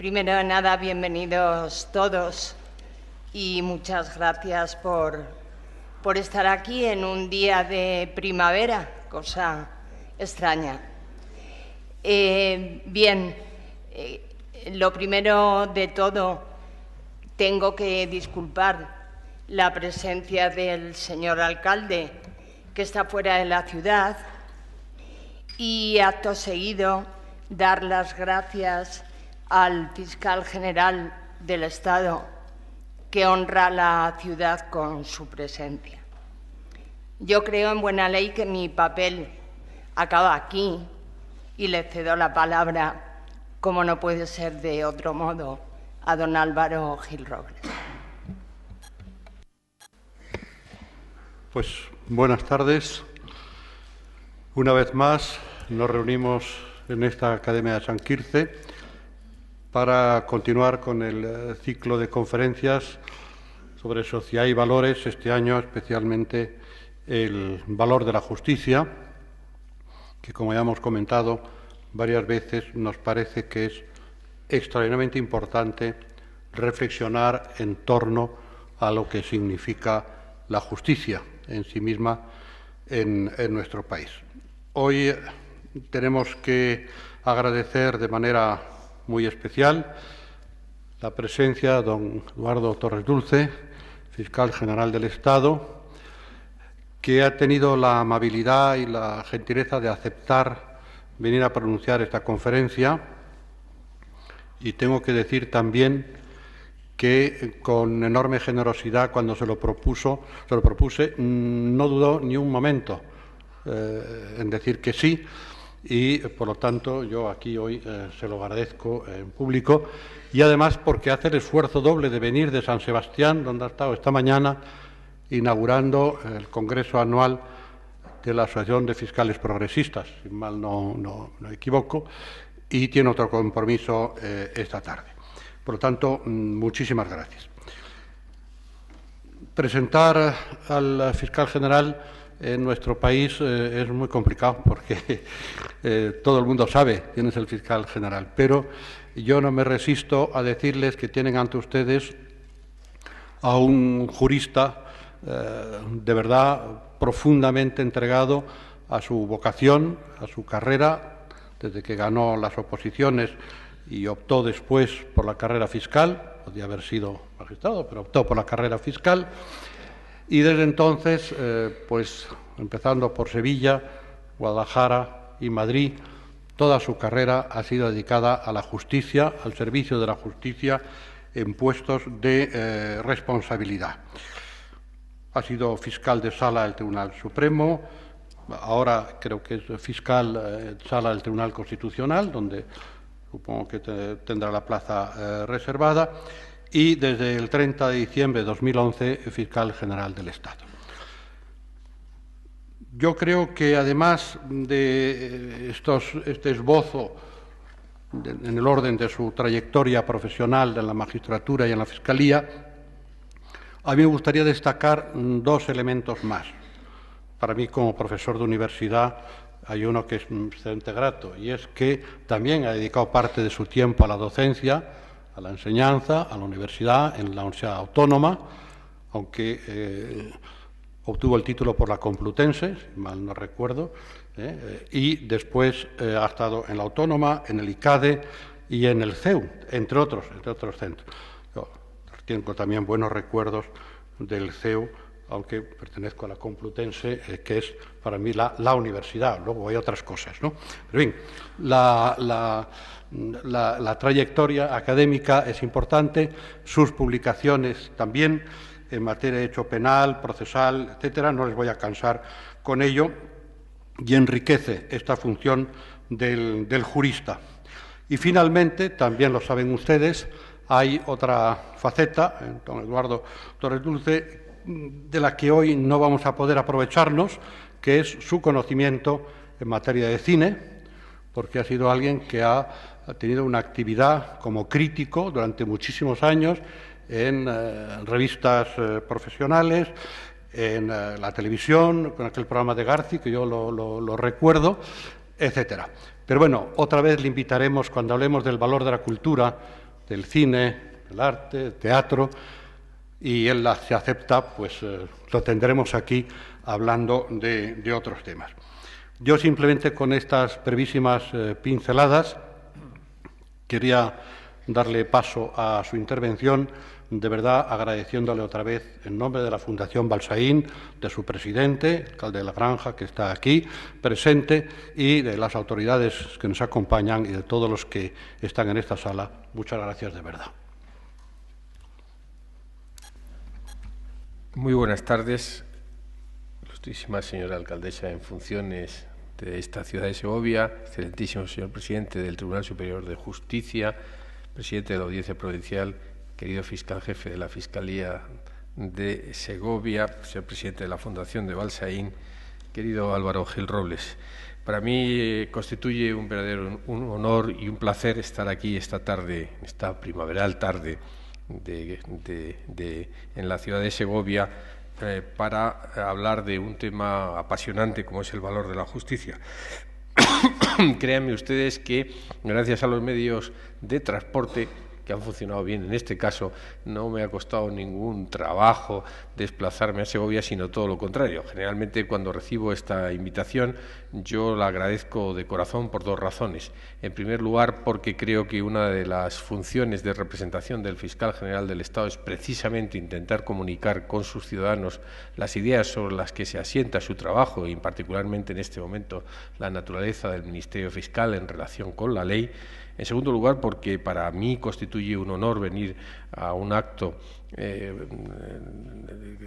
Primero de nada, bienvenidos todos y muchas gracias por estar aquí en un día de primavera, cosa extraña. Lo primero de todo, tengo que disculpar la presencia del señor alcalde, que está fuera de la ciudad, y acto seguido dar las gracias al fiscal general del Estado, que honra la ciudad con su presencia. Yo creo en buena ley que mi papel acaba aquí y le cedo la palabra, como no puede ser de otro modo, a don Álvaro Gil Robles. Pues buenas tardes. Una vez más nos reunimos en esta Academia de San Quirze para continuar con el ciclo de conferencias sobre sociedad y valores, este año especialmente el valor de la justicia, que como ya hemos comentado varias veces nos parece que es extraordinariamente importante reflexionar en torno a lo que significa la justicia en sí misma en nuestro país. Hoy tenemos que agradecer de manera muy especial la presencia de don Eduardo Torres Dulce, fiscal general del Estado, que ha tenido la amabilidad y la gentileza de aceptar venir a pronunciar esta conferencia. Y tengo que decir también que con enorme generosidad, cuando se lo propuse, no dudó ni un momento en decir que sí, y por lo tanto yo aquí hoy se lo agradezco en público, y además porque hace el esfuerzo doble de venir de San Sebastián, donde ha estado esta mañana inaugurando el Congreso Anual de la Asociación de Fiscales Progresistas, si mal no equivoco, y tiene otro compromiso esta tarde. Por lo tanto, muchísimas gracias. Presentar al fiscal general en nuestro país es muy complicado porque todo el mundo sabe quién es el fiscal general, pero yo no me resisto a decirles que tienen ante ustedes a un jurista de verdad profundamente entregado a su vocación, a su carrera, desde que ganó las oposiciones y optó después por la carrera fiscal, podía haber sido magistrado, pero optó por la carrera fiscal, y desde entonces, pues empezando por Sevilla, Guadalajara y Madrid, toda su carrera ha sido dedicada a la justicia, al servicio de la justicia en puestos de responsabilidad. Ha sido fiscal de sala del Tribunal Supremo, ahora creo que es fiscal sala del Tribunal Constitucional, donde supongo que tendrá la plaza reservada, y desde el 30 de diciembre de 2011 fiscal general del Estado. Yo creo que además de este esbozo en el orden de su trayectoria profesional en la magistratura y en la fiscalía, a mí me gustaría destacar dos elementos más. Para mí, como profesor de universidad, hay uno que es excelente grato, y es que también ha dedicado parte de su tiempo a la docencia, a la enseñanza, a la universidad, en la Universidad Autónoma, aunque obtuvo el título por la Complutense, si mal no recuerdo, y después ha estado en la Autónoma, en el ICADE y en el CEU, entre otros centros. Yo tengo también buenos recuerdos del CEU, aunque pertenezco a la Complutense, que es para mí la universidad. Luego hay otras cosas, ¿no? Pero bien, la trayectoria académica es importante, sus publicaciones también, en materia de derecho penal, procesal, etcétera, no les voy a cansar con ello, y enriquece esta función del jurista. Y finalmente, también lo saben ustedes, hay otra faceta, don Eduardo Torres Dulce, de la que hoy no vamos a poder aprovecharnos, que es su conocimiento en materia de cine, porque ha sido alguien que ha tenido una actividad como crítico durante muchísimos años en revistas profesionales, en la televisión, con aquel programa de Garci, que yo lo recuerdo, etcétera. Pero bueno, otra vez le invitaremos, cuando hablemos del valor de la cultura, del cine, el arte, el teatro, y él se acepta, pues lo tendremos aquí hablando de otros temas. Yo simplemente con estas brevísimas pinceladas quería darle paso a su intervención, de verdad agradeciéndole otra vez en nombre de la Fundación Balsaín, de su presidente, alcalde de La Granja, que está aquí presente, y de las autoridades que nos acompañan y de todos los que están en esta sala. Muchas gracias de verdad. Muy buenas tardes, ilustrísima señora alcaldesa en funciones de esta ciudad de Segovia, excelentísimo señor presidente del Tribunal Superior de Justicia, presidente de la Audiencia Provincial, querido fiscal jefe de la Fiscalía de Segovia, señor presidente de la Fundación de Balsaín, querido Álvaro Gil Robles. Para mí constituye un verdadero honor y un placer estar aquí esta tarde, esta primaveral tarde en la ciudad de Segovia, para hablar de un tema apasionante como es el valor de la justicia. Créanme ustedes que gracias a los medios de transporte que han funcionado bien en este caso, no me ha costado ningún trabajo desplazarme a Segovia, sino todo lo contrario. Generalmente cuando recibo esta invitación yo la agradezco de corazón por dos razones. En primer lugar, porque creo que una de las funciones de representación del fiscal general del Estado es precisamente intentar comunicar con sus ciudadanos las ideas sobre las que se asienta su trabajo y particularmente en este momento la naturaleza del Ministerio Fiscal en relación con la ley. En segundo lugar, porque para mí constituye un honor venir a un acto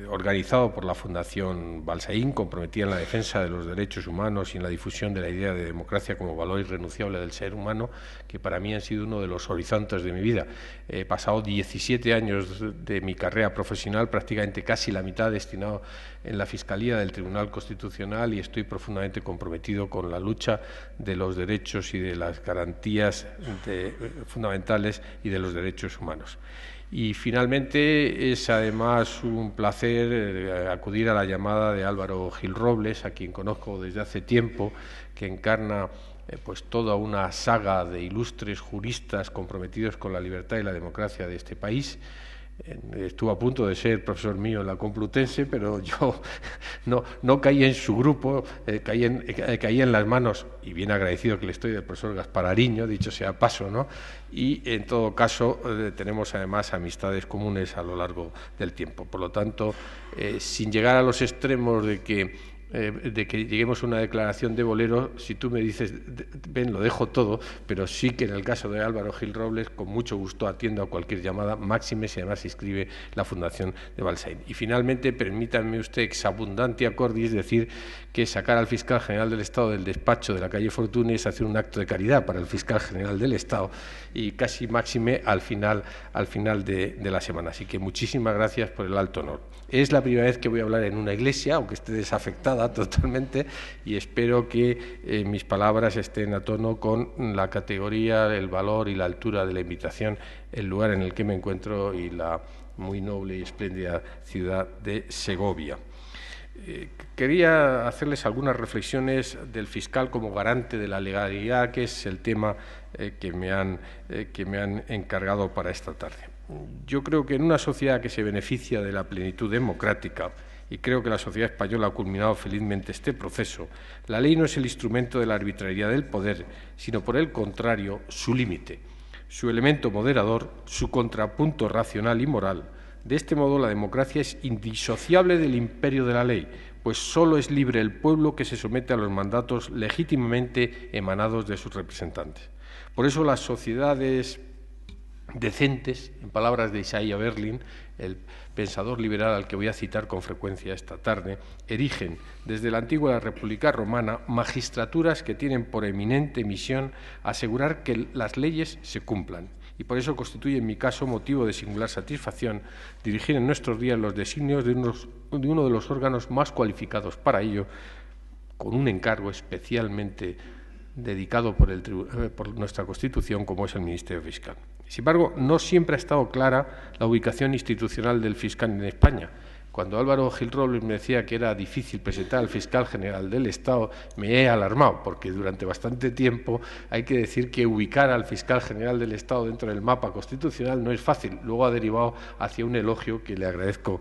organizado por la Fundación Balsaín, comprometida en la defensa de los derechos humanos y en la difusión de la idea de democracia como valor irrenunciable del ser humano, que para mí han sido uno de los horizontes de mi vida. He pasado 17 años de mi carrera profesional, prácticamente casi la mitad destinado en la Fiscalía del Tribunal Constitucional, y estoy profundamente comprometido con la lucha de los derechos y de las garantías fundamentales y de los derechos humanos. Y finalmente es además un placer acudir a la llamada de Álvaro Gil Robles, a quien conozco desde hace tiempo, que encarna pues toda una saga de ilustres juristas comprometidos con la libertad y la democracia de este país. Estuvo a punto de ser profesor mío en la Complutense, pero yo no caí en su grupo, caí en las manos, y bien agradecido que le estoy, del profesor Gaspar Ariño, dicho sea paso, ¿no? Y en todo caso tenemos además amistades comunes a lo largo del tiempo. Por lo tanto, sin llegar a los extremos de que lleguemos a una declaración de bolero, si tú me dices, ven, lo dejo todo, pero sí que en el caso de Álvaro Gil Robles, con mucho gusto atiendo a cualquier llamada, máxime si además se inscribe la Fundación de Balsaín. Y finalmente, permítanme usted, ex abundantia cordis, decir que sacar al fiscal general del Estado del despacho de la calle Fortuny es hacer un acto de caridad para el fiscal general del Estado, y casi máxime al final de la semana. Así que muchísimas gracias por el alto honor. Es la primera vez que voy a hablar en una iglesia, aunque esté desafectada totalmente, y espero que mis palabras estén a tono con la categoría, el valor y la altura de la invitación, el lugar en el que me encuentro y la muy noble y espléndida ciudad de Segovia. Quería hacerles algunas reflexiones del fiscal como garante de la legalidad, que es el tema que me han encargado para esta tarde. Yo creo que en una sociedad que se beneficia de la plenitud democrática, y creo que la sociedad española ha culminado felizmente este proceso, la ley no es el instrumento de la arbitrariedad del poder, sino por el contrario, su límite, su elemento moderador, su contrapunto racional y moral. De este modo, la democracia es indisociable del imperio de la ley, pues solo es libre el pueblo que se somete a los mandatos legítimamente emanados de sus representantes. Por eso las sociedades decentes, en palabras de Isaiah Berlin, el pensador liberal al que voy a citar con frecuencia esta tarde, erigen desde la antigua República Romana magistraturas que tienen por eminente misión asegurar que las leyes se cumplan. Y por eso constituye en mi caso motivo de singular satisfacción dirigir en nuestros días los designios de uno de los órganos más cualificados para ello, con un encargo especialmente dedicado por nuestra Constitución, como es el Ministerio Fiscal. Sin embargo, no siempre ha estado clara la ubicación institucional del fiscal en España. Cuando Álvaro Gil Robles me decía que era difícil presentar al fiscal general del Estado, me he alarmado, porque durante bastante tiempo hay que decir que ubicar al fiscal general del Estado dentro del mapa constitucional no es fácil. Luego ha derivado hacia un elogio que le agradezco,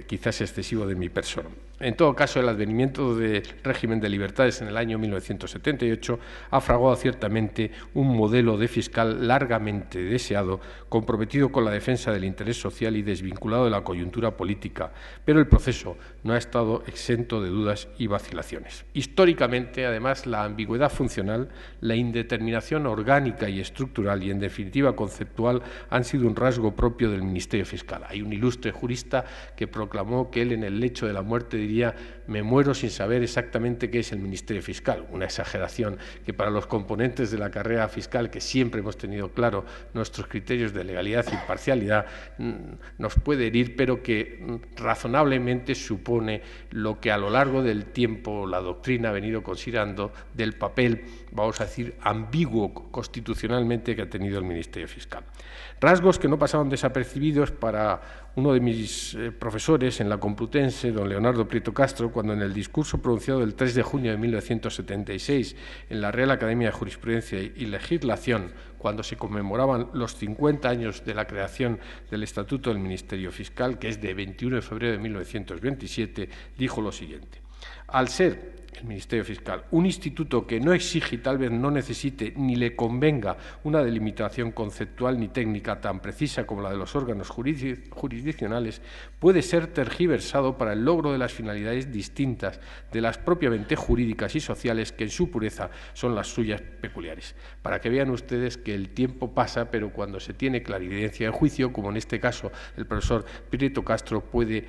quizás excesivo, de mi persona. En todo caso, el advenimiento del régimen de libertades en el año 1978 ha fraguado ciertamente un modelo de fiscal largamente deseado, comprometido con la defensa del interés social y desvinculado de la coyuntura política, pero el proceso no ha estado exento de dudas y vacilaciones. Históricamente, además, la ambigüedad funcional, la indeterminación orgánica y estructural y, en definitiva, conceptual, han sido un rasgo propio del Ministerio Fiscal. Hay un ilustre jurista que proclamó que él, en el lecho de la muerte, diría: me muero sin saber exactamente qué es el Ministerio Fiscal. Una exageración que para los componentes de la carrera fiscal, que siempre hemos tenido claro nuestros criterios de legalidad e imparcialidad, nos puede herir, pero que razonablemente supone lo que a lo largo del tiempo la doctrina ha venido considerando del papel, vamos a decir, ambiguo constitucionalmente que ha tenido el Ministerio Fiscal. Rasgos que no pasaban desapercibidos para uno de mis profesores en la Complutense, don Leonardo Prieto Castro, cuando en el discurso pronunciado el 3 de junio de 1976 en la Real Academia de Jurisprudencia y Legislación, cuando se conmemoraban los 50 años de la creación del Estatuto del Ministerio Fiscal, que es de 21 de febrero de 1927, dijo lo siguiente: al ser el Ministerio Fiscal un instituto que no exige y tal vez no necesite ni le convenga una delimitación conceptual ni técnica tan precisa como la de los órganos jurisdiccionales, puede ser tergiversado para el logro de las finalidades distintas de las propiamente jurídicas y sociales, que en su pureza son las suyas peculiares. Para que vean ustedes que el tiempo pasa, pero cuando se tiene clarividencia de juicio, como en este caso el profesor Prieto Castro, puede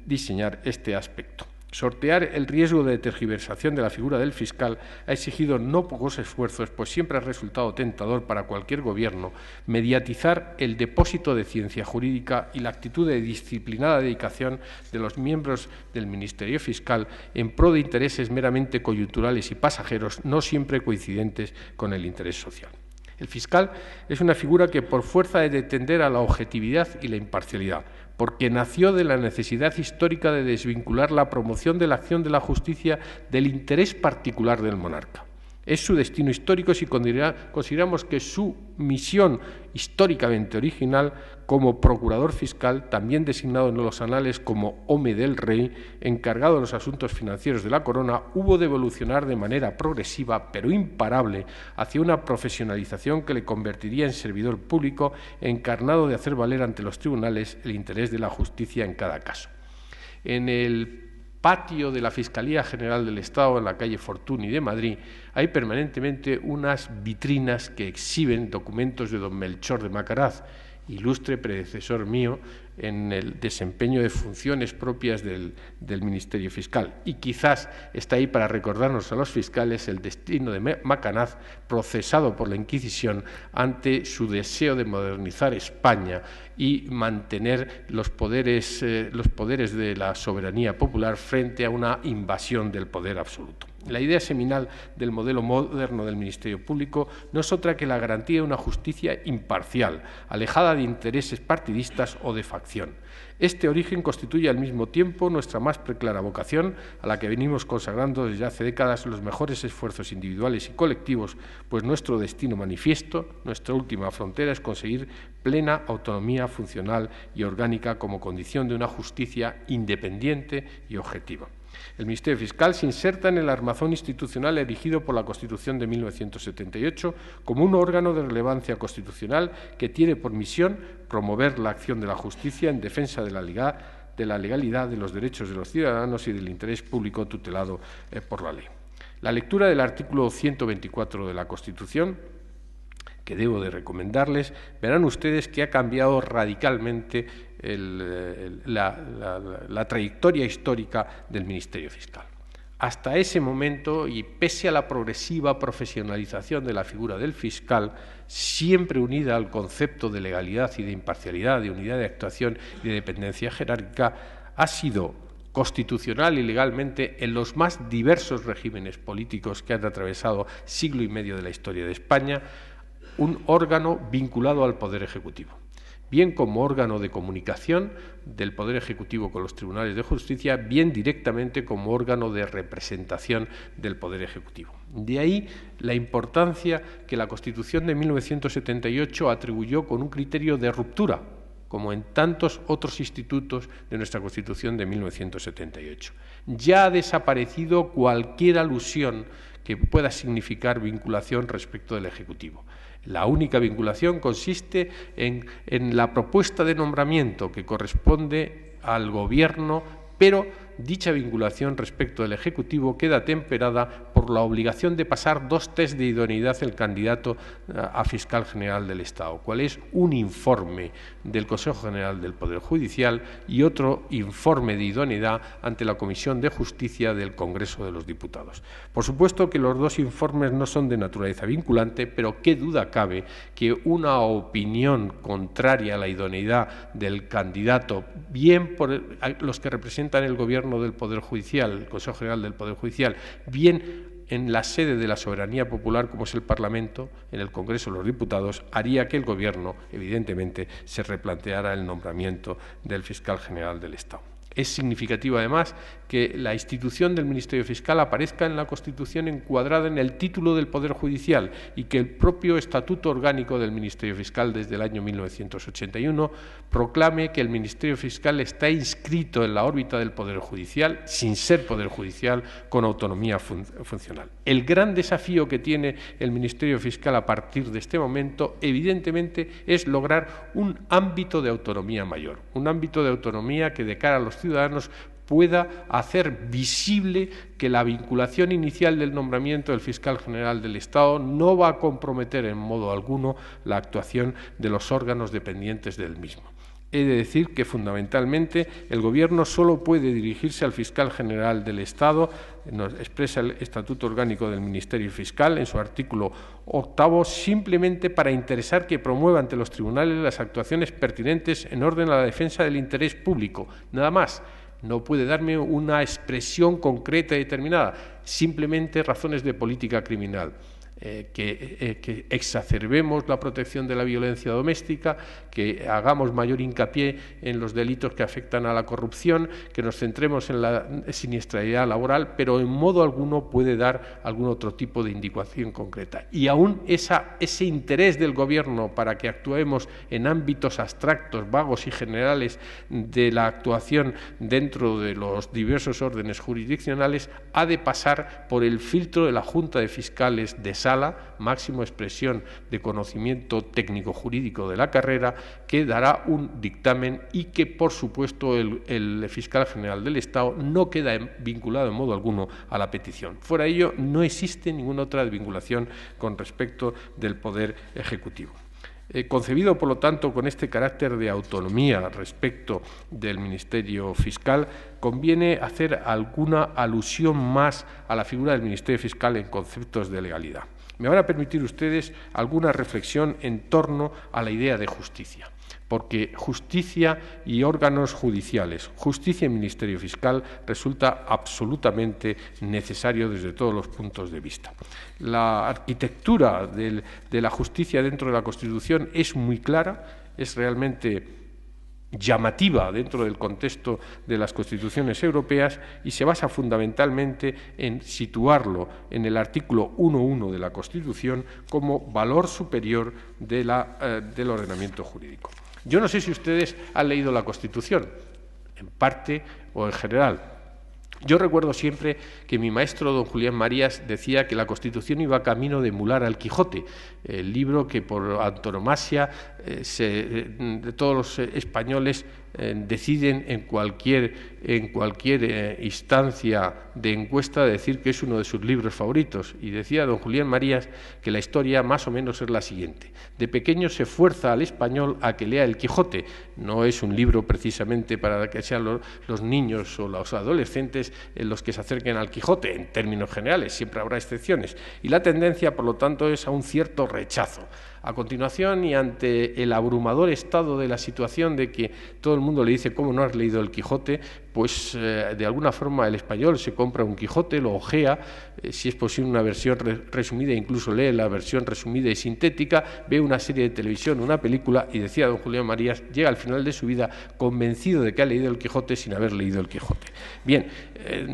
diseñar este aspecto. Sortear el riesgo de tergiversación de la figura del fiscal ha exigido no pocos esfuerzos, pues siempre ha resultado tentador para cualquier gobierno mediatizar el depósito de ciencia jurídica y la actitud de disciplinada dedicación de los miembros del Ministerio Fiscal en pro de intereses meramente coyunturales y pasajeros, no siempre coincidentes con el interés social. El fiscal es una figura que, por fuerza, ha de tender a la objetividad y la imparcialidad, porque nació de la necesidad histórica de desvincular la promoción de la acción de la justicia del interés particular del monarca. Es su destino histórico si consideramos que su misión históricamente original como procurador fiscal, también designado en los anales como home del rey, encargado de los asuntos financieros de la corona, hubo de evolucionar de manera progresiva pero imparable hacia una profesionalización que le convertiría en servidor público encarnado de hacer valer ante los tribunales el interés de la justicia en cada caso. En el patio de la Fiscalía General del Estado, en la calle Fortuny de Madrid, hay permanentemente unas vitrinas que exhiben documentos de don Melchor de Macaraz, ilustre predecesor mío en el desempeño de funciones propias del Ministerio Fiscal. Y quizás está ahí para recordarnos a los fiscales el destino de Macanaz, procesado por la Inquisición ante su deseo de modernizar España y mantener los poderes de la soberanía popular frente a una invasión del poder absoluto. La idea seminal del modelo moderno del Ministerio Público no es otra que la garantía de una justicia imparcial, alejada de intereses partidistas o de facción. Este origen constituye al mismo tiempo nuestra más preclara vocación, a la que venimos consagrando desde hace décadas los mejores esfuerzos individuales y colectivos, pues nuestro destino manifiesto, nuestra última frontera, es conseguir plena autonomía funcional y orgánica como condición de una justicia independiente y objetiva. El Ministerio Fiscal se inserta en el armazón institucional erigido por la Constitución de 1978 como un órgano de relevancia constitucional que tiene por misión promover la acción de la justicia en defensa de la legalidad, de los derechos de los ciudadanos y del interés público tutelado por la ley. La lectura del artículo 124 de la Constitución, que debo de recomendarles, verán ustedes que ha cambiado radicalmente la trayectoria histórica del Ministerio Fiscal. Hasta ese momento, y pese a la progresiva profesionalización de la figura del fiscal, siempre unida al concepto de legalidad y de imparcialidad, de unidad de actuación y de dependencia jerárquica, ha sido constitucional y legalmente en los más diversos regímenes políticos que han atravesado siglo y medio de la historia de España, un órgano vinculado al Poder Ejecutivo. bien como órgano de comunicación del Poder Ejecutivo con los tribunales de justicia, bien directamente como órgano de representación del Poder Ejecutivo. De ahí la importancia que la Constitución de 1978 atribuyó con un criterio de ruptura, como en tantos otros institutos de nuestra Constitución de 1978. Ya ha desaparecido cualquier alusión que pueda significar vinculación respecto del Ejecutivo. La única vinculación consiste en la propuesta de nombramiento que corresponde al Gobierno, pero dicha vinculación respecto del Ejecutivo queda temperada por la obligación de pasar 2 tests de idoneidad el candidato a Fiscal General del Estado, cual es un informe del Consejo General del Poder Judicial y otro informe de idoneidad ante la Comisión de Justicia del Congreso de los Diputados. Por supuesto que los 2 informes no son de naturaleza vinculante, pero qué duda cabe que una opinión contraria a la idoneidad del candidato, bien por los que representan el Gobierno del Poder Judicial, el Consejo General del Poder Judicial, bien en la sede de la soberanía popular, como es el Parlamento, en el Congreso de los Diputados, haría que el Gobierno, evidentemente, se replanteara el nombramiento del Fiscal General del Estado. Es significativo, además, que la institución del Ministerio Fiscal aparezca en la Constitución encuadrada en el título del Poder Judicial y que el propio Estatuto Orgánico del Ministerio Fiscal desde el año 1981 proclame que el Ministerio Fiscal está inscrito en la órbita del Poder Judicial, sin ser Poder Judicial, con autonomía funcional. El gran desafío que tiene el Ministerio Fiscal a partir de este momento, evidentemente, es lograr un ámbito de autonomía mayor, un ámbito de autonomía que de cara a los ciudadanos pueda hacer visible que la vinculación inicial del nombramiento del Fiscal General del Estado no va a comprometer en modo alguno la actuación de los órganos dependientes del mismo. He de decir que fundamentalmente el Gobierno solo puede dirigirse al Fiscal General del Estado, nos expresa el Estatuto Orgánico del Ministerio Fiscal en su artículo 8, simplemente para interesar que promueva ante los tribunales las actuaciones pertinentes en orden a la defensa del interés público. Nada más. No puede darme una expresión concreta y determinada, simplemente razones de política criminal. Que exacerbemos la protección de la violencia doméstica, que hagamos mayor hincapié en los delitos que afectan a la corrupción, que nos centremos en la siniestralidad laboral, pero en modo alguno puede dar algún otro tipo de indicación concreta. Y aún ese interés del Gobierno para que actuemos en ámbitos abstractos, vagos y generales de la actuación dentro de los diversos órdenes jurisdiccionales ha de pasar por el filtro de la Junta de Fiscales de Sala, máxima expresión de conocimiento técnico-jurídico de la carrera, que dará un dictamen y que, por supuesto, el Fiscal General del Estado no queda vinculado en modo alguno a la petición. Fuera de ello, no existe ninguna otra vinculación con respecto del Poder Ejecutivo. Concebido, por lo tanto, con este carácter de autonomía respecto del Ministerio Fiscal, conviene hacer alguna alusión más a la figura del Ministerio Fiscal en conceptos de legalidad. Me van a permitir ustedes alguna reflexión en torno a la idea de justicia, porque justicia y órganos judiciales, justicia y Ministerio Fiscal resulta absolutamente necesario desde todos los puntos de vista. La arquitectura de la justicia dentro de la Constitución es muy clara, es realmente llamativa dentro del contexto de las constituciones europeas y se basa fundamentalmente en situarlo en el artículo 1.1 de la Constitución como valor superior del ordenamiento jurídico. Yo no sé si ustedes han leído la Constitución, en parte o en general. Yo recuerdo siempre que mi maestro, don Julián Marías, decía que la Constitución iba camino de emular al Quijote, el libro que por antonomasia de todos los españoles deciden en cualquier instancia de encuesta decir que es uno de sus libros favoritos. Y decía don Julián Marías que la historia más o menos es la siguiente. De pequeño se fuerza al español a que lea el Quijote. No es un libro precisamente para que sean los niños o los adolescentes los que se acerquen al Quijote, en términos generales, siempre habrá excepciones. Y la tendencia, por lo tanto, es a un cierto rechazo A continuación, y ante el abrumador estado de la situación de que todo el mundo le dice ¿cómo no has leído el Quijote?, pues de alguna forma el español se compra un Quijote, lo hojea, si es posible una versión resumida, incluso lee la versión resumida y sintética, ve una serie de televisión, una película, y decía don Julián Marías, llega al final de su vida convencido de que ha leído el Quijote sin haber leído el Quijote. Bien,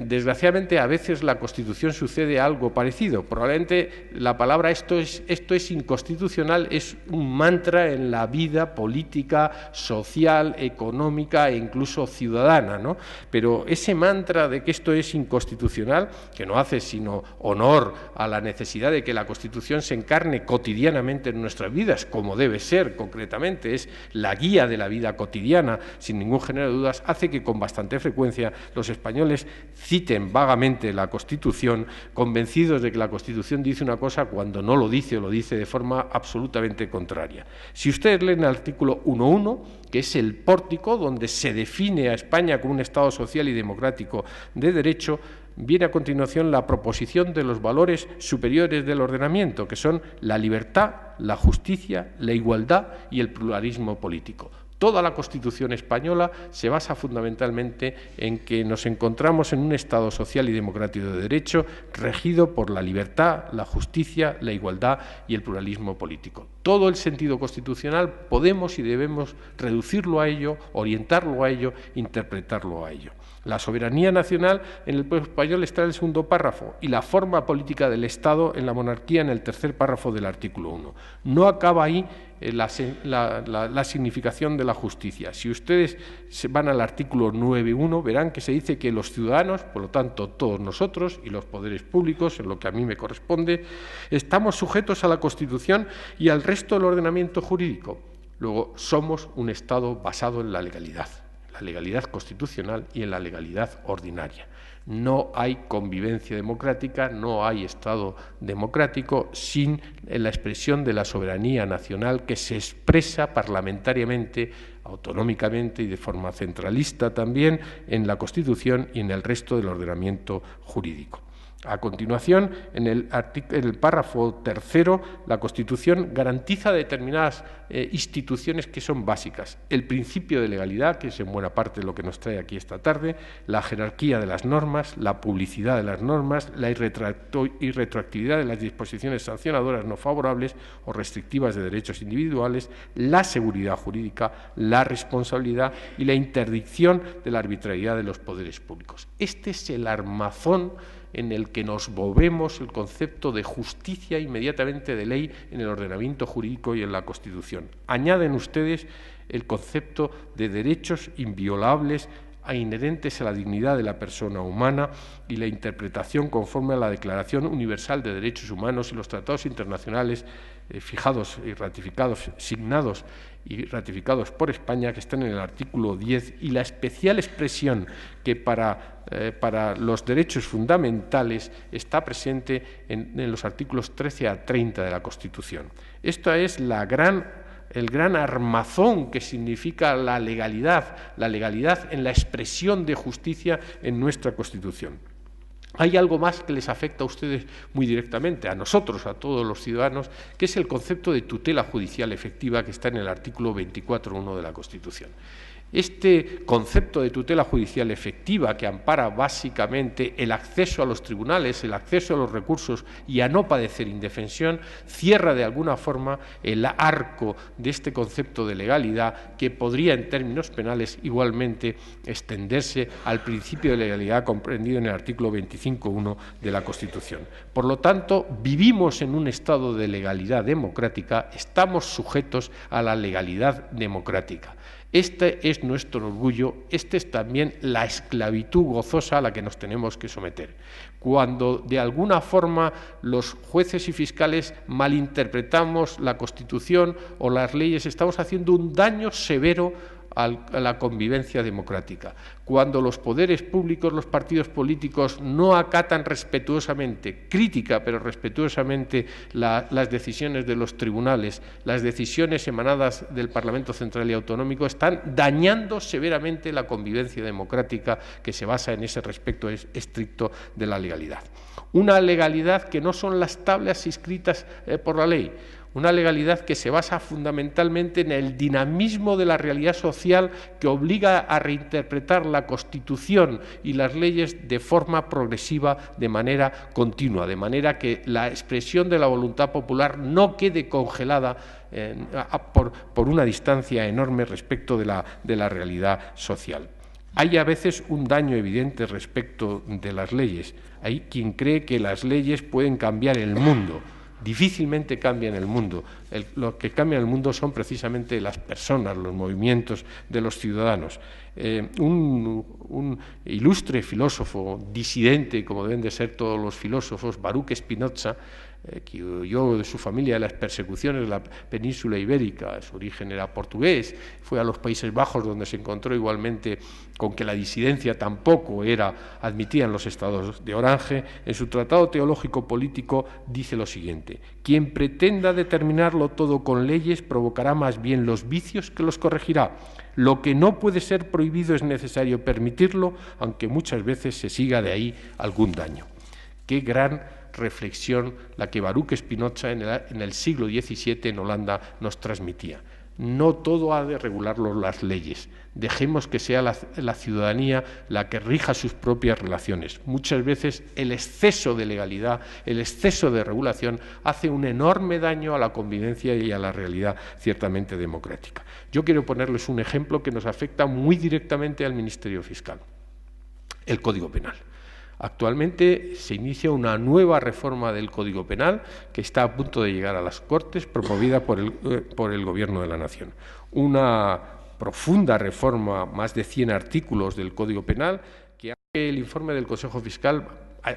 desgraciadamente a veces la Constitución sucede algo parecido. Probablemente la palabra esto es inconstitucional es un mantra en la vida política, social, económica e incluso ciudadana, ¿no? Pero ese mantra de que esto es inconstitucional, que no hace sino honor a la necesidad de que la Constitución se encarne cotidianamente en nuestras vidas, como debe ser concretamente, es la guía de la vida cotidiana, sin ningún género de dudas, hace que con bastante frecuencia los españoles citen vagamente la Constitución, convencidos de que la Constitución dice una cosa cuando no lo dice o lo dice de forma absolutamente contraria. Si ustedes leen el artículo 1.1, que es el pórtico donde se define a España como un Estado social y democrático de derecho, viene a continuación la proposición de los valores superiores del ordenamiento, que son la libertad, la justicia, la igualdad y el pluralismo político. Toda la Constitución española se basa fundamentalmente en que nos encontramos en un Estado social y democrático de derecho regido por la libertad, la justicia, la igualdad y el pluralismo político. Todo el sentido constitucional podemos y debemos reducirlo a ello, orientarlo a ello, interpretarlo a ello. La soberanía nacional en el pueblo español está en el segundo párrafo y la forma política del Estado en la monarquía en el tercer párrafo del artículo 1. No acaba ahí la significación de la justicia. Si ustedes van al artículo 9.1, verán que se dice que los ciudadanos, por lo tanto todos nosotros y los poderes públicos, en lo que a mí me corresponde, estamos sujetos a la Constitución y al resto del ordenamiento jurídico. Luego, somos un Estado basado en la legalidad constitucional y en la legalidad ordinaria. No hay convivencia democrática, no hay Estado democrático sin la expresión de la soberanía nacional que se expresa parlamentariamente, autonómicamente y de forma centralista también en la Constitución y en el resto del ordenamiento jurídico. A continuación, en el párrafo tercero, la Constitución garantiza determinadas instituciones que son básicas. El principio de legalidad, que es en buena parte lo que nos trae aquí esta tarde, la jerarquía de las normas, la publicidad de las normas, la irretroactividad de las disposiciones sancionadoras no favorables o restrictivas de derechos individuales, la seguridad jurídica, la responsabilidad y la interdicción de la arbitrariedad de los poderes públicos. Este es el armazón en el que nos movemos el concepto de justicia inmediatamente de ley en el ordenamiento jurídico y en la Constitución. Añaden ustedes el concepto de derechos inviolables inherentes a la dignidad de la persona humana y la interpretación conforme a la Declaración Universal de Derechos Humanos y los tratados internacionales fijados y ratificados, signados y ratificados por España, que están en el artículo 10, y la especial expresión que para los derechos fundamentales está presente en los artículos 13 a 30 de la Constitución. Esta es el gran armazón que significa la legalidad en la expresión de justicia en nuestra Constitución. Hay algo más que les afecta a ustedes muy directamente, a nosotros, a todos los ciudadanos, que es el concepto de tutela judicial efectiva que está en el artículo 24.1 de la Constitución. Este concepto de tutela judicial efectiva, que ampara básicamente el acceso a los tribunales, el acceso a los recursos y a no padecer indefensión, cierra de alguna forma el arco de este concepto de legalidad que podría en términos penales igualmente extenderse al principio de legalidad comprendido en el artículo 25.1 de la Constitución. Por lo tanto, vivimos en un estado de legalidad democrática, estamos sujetos a la legalidad democrática. Este es nuestro orgullo, esta es también la esclavitud gozosa a la que nos tenemos que someter. Cuando de alguna forma los jueces y fiscales malinterpretamos la Constitución o las leyes, estamos haciendo un daño severo a la convivencia democrática. Cuando los poderes públicos, los partidos políticos no acatan respetuosamente, crítica pero respetuosamente las decisiones de los tribunales, las decisiones emanadas del Parlamento Central y Autonómico, están dañando severamente la convivencia democrática que se basa en ese respeto estricto de la legalidad. Una legalidad que no son las tablas inscritas por la ley, una legalidad que se basa fundamentalmente en el dinamismo de la realidad social que obliga a reinterpretar la Constitución y las leyes de forma progresiva, de manera continua, de manera que la expresión de la voluntad popular no quede congelada por una distancia enorme respecto de la realidad social. Hay a veces un daño evidente respecto de las leyes. Hay quien cree que las leyes pueden cambiar el mundo. Difícilmente cambian el mundo. Lo que cambia el mundo son precisamente las personas, los movimientos de los ciudadanos. Un ilustre filósofo disidente, como deben de ser todos los filósofos, Baruch Spinoza, que huyó de su familia de las persecuciones de la península ibérica, su origen era portugués, fue a los Países Bajos donde se encontró igualmente con que la disidencia tampoco era admitida en los estados de Orange. En su tratado teológico político dice lo siguiente: quien pretenda determinarlo todo con leyes provocará más bien los vicios que los corregirá. Lo que no puede ser prohibido es necesario permitirlo, aunque muchas veces se siga de ahí algún daño. Qué gran reflexión la que Baruch Spinoza en el siglo XVII en Holanda nos transmitía. No todo ha de regularlo las leyes. Dejemos que sea la ciudadanía la que rija sus propias relaciones. Muchas veces el exceso de legalidad, el exceso de regulación hace un enorme daño a la convivencia y a la realidad ciertamente democrática. Yo quiero ponerles un ejemplo que nos afecta muy directamente al Ministerio Fiscal: el Código Penal. Actualmente se inicia una nueva reforma del Código Penal que está a punto de llegar a las Cortes, promovida por el Gobierno de la Nación. Una profunda reforma, más de 100 artículos del Código Penal, que aunque el informe del Consejo Fiscal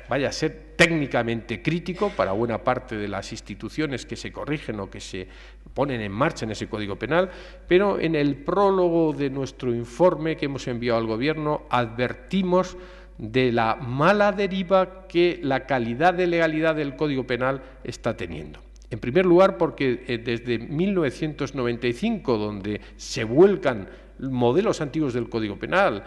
vaya a ser técnicamente crítico para buena parte de las instituciones que se corrigen o que se ponen en marcha en ese Código Penal, pero en el prólogo de nuestro informe que hemos enviado al Gobierno advertimos de la mala deriva que la calidad de legalidad del Código Penal está teniendo. En primer lugar, porque desde 1995, donde se vuelcan modelos antiguos del Código Penal,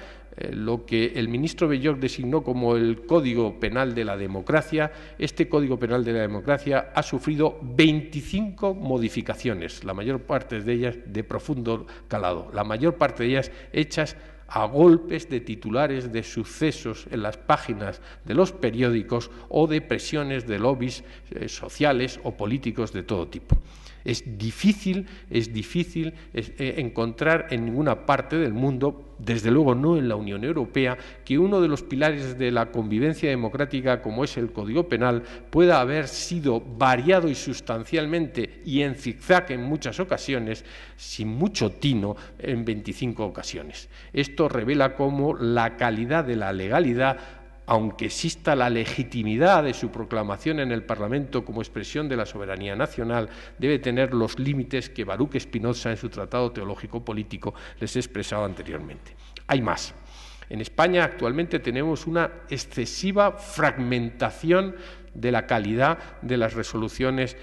lo que el ministro Belloc designó como el Código Penal de la Democracia, este Código Penal de la Democracia ha sufrido 25 modificaciones, la mayor parte de ellas de profundo calado, la mayor parte de ellas hechas a golpes de titulares de sucesos en las páginas de los periódicos o de presiones de lobbies sociales o políticos de todo tipo. Es difícil encontrar en ninguna parte del mundo, desde luego no en la Unión Europea, que uno de los pilares de la convivencia democrática, como es el Código Penal, pueda haber sido variado y sustancialmente y en zigzag en muchas ocasiones, sin mucho tino, en 25 ocasiones. Esto revela cómo la calidad de la legalidad, aunque exista la legitimidad de su proclamación en el Parlamento como expresión de la soberanía nacional, debe tener los límites que Baruch Spinoza en su Tratado Teológico Político les he expresado anteriormente. Hay más. En España actualmente tenemos una excesiva fragmentación de la calidad de las resoluciones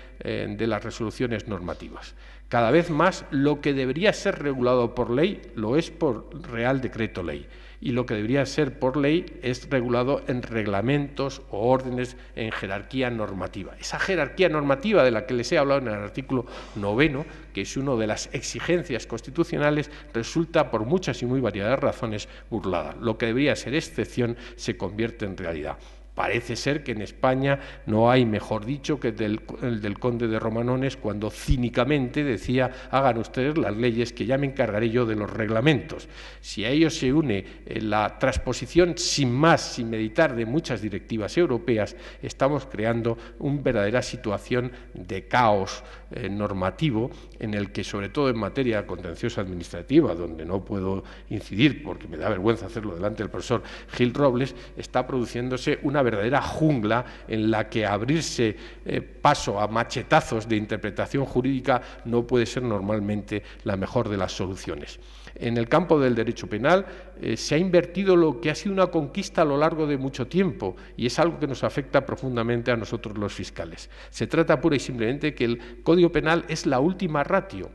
normativas. Cada vez más lo que debería ser regulado por ley lo es por Real Decreto Ley, y lo que debería ser por ley es regulado en reglamentos o órdenes en jerarquía normativa. Esa jerarquía normativa de la que les he hablado en el artículo 9, que es una de las exigencias constitucionales, resulta por muchas y muy variadas razones burlada. Lo que debería ser excepción se convierte en realidad. Parece ser que en España no hay mejor dicho que el del conde de Romanones, cuando cínicamente decía: hagan ustedes las leyes que ya me encargaré yo de los reglamentos. Si a ello se une la transposición sin más, sin meditar, de muchas directivas europeas, estamos creando una verdadera situación de caos normativo, en el que, sobre todo en materia contenciosa administrativa, donde no puedo incidir porque me da vergüenza hacerlo delante del profesor Gil Robles, está produciéndose una verdadera jungla en la que abrirse paso a machetazos de interpretación jurídica no puede ser normalmente la mejor de las soluciones. En el campo del derecho penal se ha invertido lo que ha sido una conquista a lo largo de mucho tiempo, y es algo que nos afecta profundamente a nosotros los fiscales. Se trata pura y simplemente que el Código Penal es la última ratio.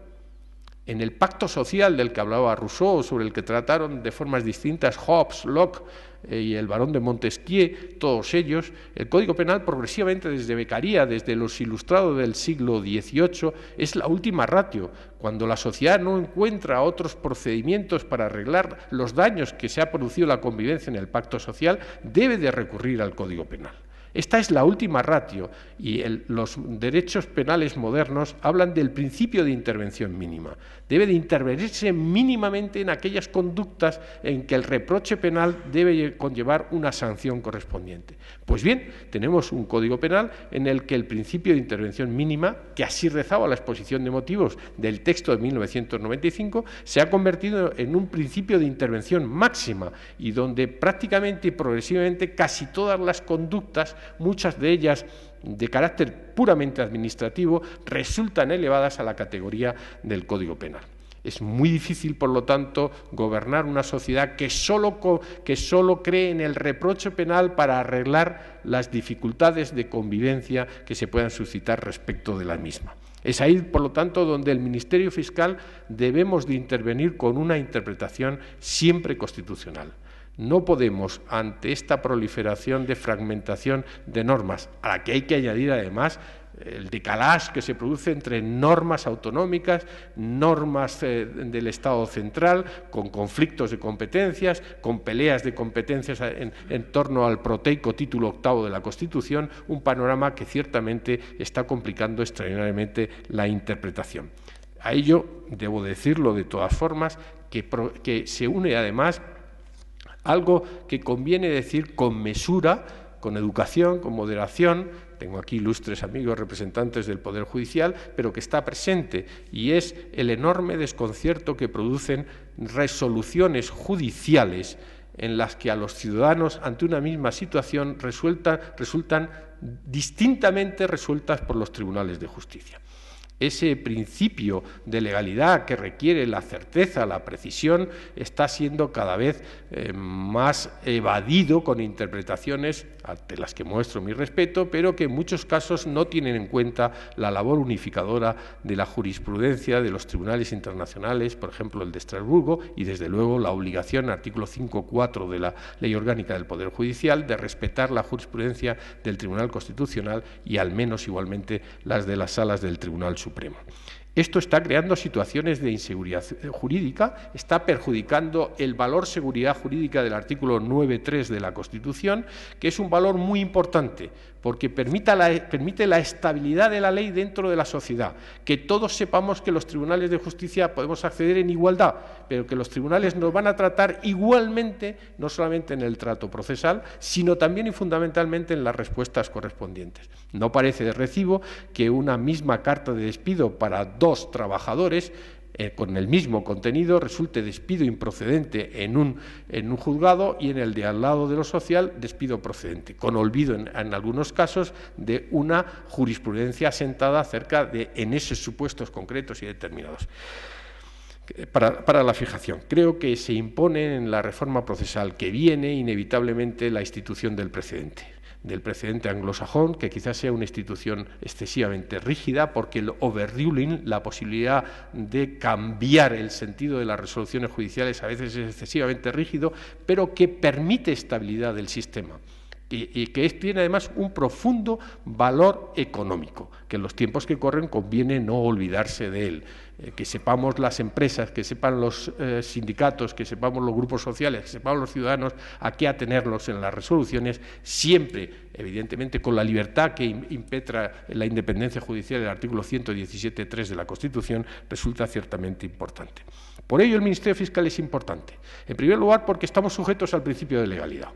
En el pacto social del que hablaba Rousseau, sobre el que trataron de formas distintas Hobbes, Locke y el barón de Montesquieu, todos ellos, el Código Penal progresivamente desde Beccaria, desde los ilustrados del siglo XVIII, es la última ratio. Cuando la sociedad no encuentra otros procedimientos para arreglar los daños que se ha producido la convivencia en el pacto social, debe de recurrir al Código Penal. Esta es la última ratio y los derechos penales modernos hablan del principio de intervención mínima. Debe de intervenirse mínimamente en aquellas conductas en que el reproche penal debe conllevar una sanción correspondiente. Pues bien, tenemos un Código Penal en el que el principio de intervención mínima, que así rezaba la exposición de motivos del texto de 1995, se ha convertido en un principio de intervención máxima y donde prácticamente y progresivamente casi todas las conductas, muchas de ellas de carácter puramente administrativo, resultan elevadas a la categoría del Código Penal. Es muy difícil, por lo tanto, gobernar una sociedad que solo cree en el reproche penal para arreglar las dificultades de convivencia que se puedan suscitar respecto de la misma. Es ahí, por lo tanto, donde el Ministerio Fiscal debemos de intervenir con una interpretación siempre constitucional. No podemos, ante esta proliferación de fragmentación de normas, a la que hay que añadir además el decalage que se produce entre normas autonómicas, normas del Estado central, con conflictos de competencias, con peleas de competencias en torno al proteico título 8 de la Constitución, un panorama que ciertamente está complicando extraordinariamente la interpretación. A ello, debo decirlo de todas formas, que se une además algo que conviene decir con mesura, con educación, con moderación. Tengo aquí ilustres amigos representantes del Poder Judicial, pero que está presente, y es el enorme desconcierto que producen resoluciones judiciales en las que a los ciudadanos, ante una misma situación, resultan distintamente resueltas por los tribunales de justicia. Ese principio de legalidad que requiere la certeza, la precisión, está siendo cada vez más evadido con interpretaciones ante las que muestro mi respeto, pero que en muchos casos no tienen en cuenta la labor unificadora de la jurisprudencia de los tribunales internacionales, por ejemplo el de Estrasburgo, y desde luego la obligación, artículo 5.4 de la Ley Orgánica del Poder Judicial, de respetar la jurisprudencia del Tribunal Constitucional y al menos igualmente las de las salas del Tribunal Supremo. Esto está creando situaciones de inseguridad jurídica, está perjudicando el valor seguridad jurídica del artículo 9.3 de la Constitución, que es un valor muy importante, porque permite la estabilidad de la ley dentro de la sociedad, que todos sepamos que los tribunales de justicia podemos acceder en igualdad, pero que los tribunales nos van a tratar igualmente, no solamente en el trato procesal, sino también y fundamentalmente en las respuestas correspondientes. No parece de recibo que una misma carta de despido para dos trabajadores con el mismo contenido resulte despido improcedente en un juzgado y en el de al lado de lo social despido procedente, con olvido en algunos casos de una jurisprudencia asentada acerca en esos supuestos concretos y determinados. Para la fijación, creo que se impone en la reforma procesal que viene inevitablemente la institución del precedente anglosajón, que quizás sea una institución excesivamente rígida, porque el overruling, la posibilidad de cambiar el sentido de las resoluciones judiciales, a veces es excesivamente rígido, pero que permite estabilidad del sistema. Y que tiene además un profundo valor económico, que en los tiempos que corren conviene no olvidarse de él. Que sepamos las empresas, que sepan los sindicatos, que sepamos los grupos sociales, que sepamos los ciudadanos a qué atenerlos en las resoluciones, siempre, evidentemente, con la libertad que impetra la independencia judicial del artículo 117.3 de la Constitución, resulta ciertamente importante. Por ello, el Ministerio Fiscal es importante. En primer lugar, porque estamos sujetos al principio de legalidad.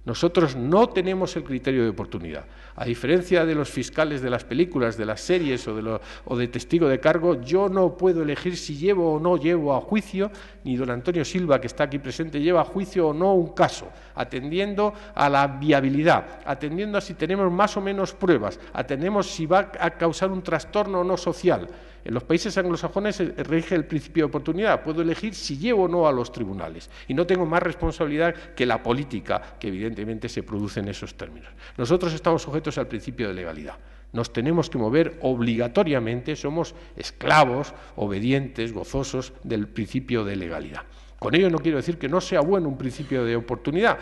Nosotros no tenemos el criterio de oportunidad. A diferencia de los fiscales de las películas, de las series o de testigo de cargo, yo no puedo elegir si llevo o no llevo a juicio, ni don Antonio Silva, que está aquí presente, lleva a juicio o no un caso, atendiendo a la viabilidad, atendiendo a si tenemos más o menos pruebas, atendemos si va a causar un trastorno o no social. En los países anglosajones rige el principio de oportunidad. Puedo elegir si llevo o no a los tribunales. Y no tengo más responsabilidad que la política que evidentemente se produce en esos términos. Nosotros estamos sujetos al principio de legalidad. Nos tenemos que mover obligatoriamente, somos esclavos, obedientes, gozosos del principio de legalidad. Con ello no quiero decir que no sea bueno un principio de oportunidad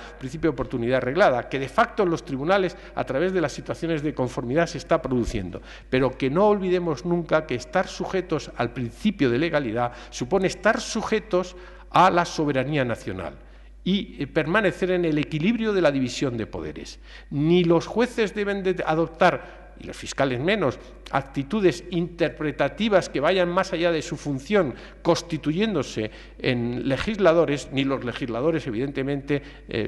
arreglada, que de facto en los tribunales, a través de las situaciones de conformidad, se está produciendo, pero que no olvidemos nunca que estar sujetos al principio de legalidad supone estar sujetos a la soberanía nacional y permanecer en el equilibrio de la división de poderes. Ni los jueces deben de adoptar, y los fiscales menos, actitudes interpretativas que vayan más allá de su función, constituyéndose en legisladores, ni los legisladores, evidentemente,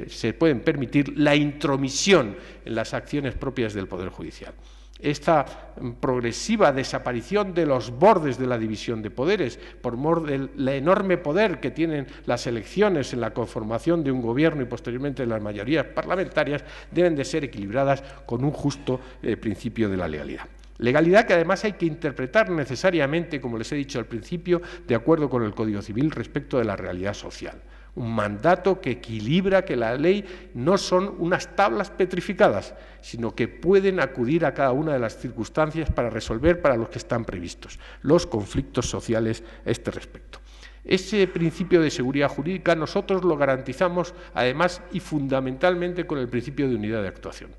se pueden permitir la intromisión en las acciones propias del Poder Judicial. Esta progresiva desaparición de los bordes de la división de poderes, por mor del enorme poder que tienen las elecciones en la conformación de un gobierno y posteriormente las mayorías parlamentarias, deben de ser equilibradas con un justo principio de la legalidad. Legalidad que además hay que interpretar necesariamente, como les he dicho al principio, de acuerdo con el Código Civil respecto de la realidad social. Un mandato que equilibra, que la ley no son unas tablas petrificadas, sino que pueden acudir a cada una de las circunstancias para resolver para los que están previstos los conflictos sociales a este respecto. Ese principio de seguridad jurídica nosotros lo garantizamos además y fundamentalmente con el principio de unidad de actuación.